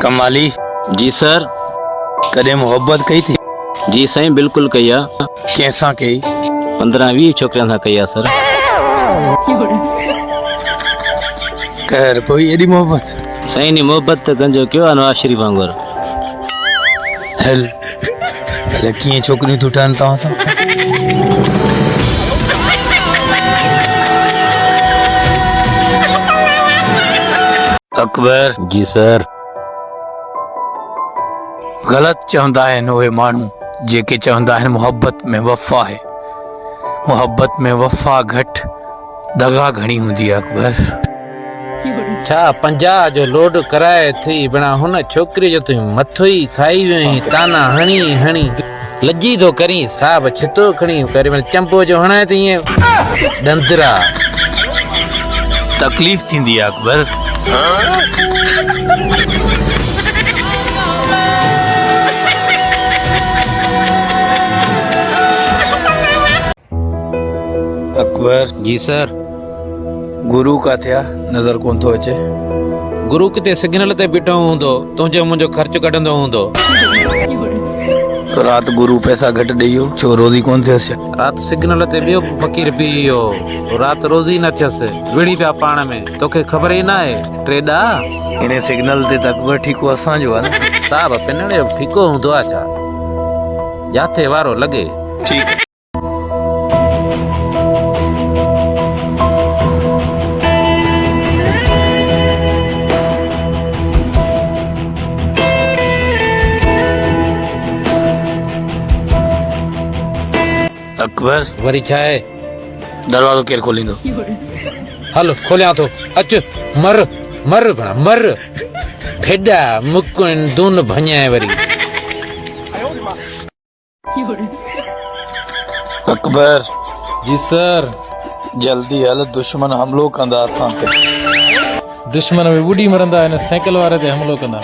कमाली जी सर। कदे मोहब्बत कई थी? जी साईं बिल्कुल कया। कैसा कई? 15-20 छोकरियां सां कया सर। कर पोई एडी मोहब्बत? साईं नी मोहब्बत त गंजो कयो नवाज शरीफ वांगुर। हल भले कीअं छोकरियूं तूं ठहनि तव्हां सां? अकबर जी सर। गलत चवंदा आहिनि उहे माण्हू जेके चवंदा आहिनि मोहब्बत में वफ़ा है। मोहब्बत में वफ़ा घटि दगा घणी हूंदी आहे अकबर। छा 50 जो लोड कराए थी बिना हुन छोकिरी जो तूं मथो ई खाई वई ताना हणी हणी लजी तो करी साहब छितो खणी करे मन चंपो जो हणाए त ईअं डंदरा तकलीफ़ थींदी आहे अकबर। अकबर जी सर। गुरु का थिया नज़र कोन थो अचे। गुरु किथे सिग्नल ते बीठो हूंदो तुंहिंजो मुंहिंजो ख़र्च कढंदो हूंदो। रात गुरु पैसा घटि ॾेई छो रोज़ी कोन थियसि? रात सिग्नल ते ॿियो फ़कीर पी वियो रात रोज़ी न थियसि विड़ी पिया पाण में तोखे ख़बर ई न आहे ट्रेडा इन सिग्नल ते त अकबर ठीको असांजो आहे न। साहब पिनड़े ठीको हूंदो आहे छा जाथे वारो लॻे। ठीकु। अकबर वरी छा आहे? दरवाज़ो केरु खोलींदो? हलो खोलियां थो अच मर मर भणा मर फेडा मुकुन दून भञाए वरी। अकबर जी सर। जल्दी हल दुश्मन हमलो कंदा असां ते। दुश्मन में बुढ़ी मरंदा आहिनि साइकिल वारे ते हमलो कंदा।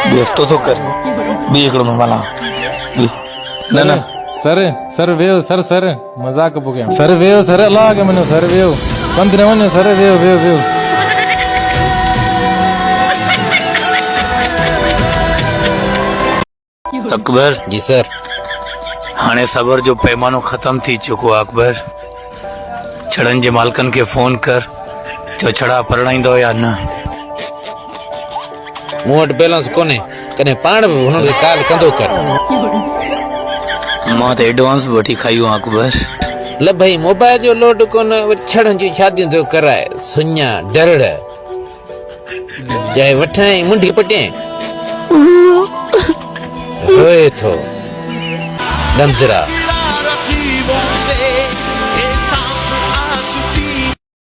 बेस्तो तो कर ॿी हिकिड़ो महिमान न न सर सर वेहो सर सर मजाक पियो कयां सर वेहो सर अलाह के मनो सर वेहो पंध न वञो सर वेहो वेहो वेहो। अकबर जी सर। हाणे सबर जो पैमानो ख़त्म थी चुको आहे अकबर। छड़नि जे मालिकनि खे फोन कर जो छड़ा परणाईंदो या न। मूं वटि बैलेंस कोन्हे कॾहिं पाण बि हुनखे कॉल कंदो कर। मां त एडवांस बि वठी खाई आहियां अकबर। ल भई मोबाइल जो लोड कोन वरी छड़नि जी शादियूं थो कराए सुञा डरड़ चाहे वठां मुंडी पटे रोए थो डंदरा।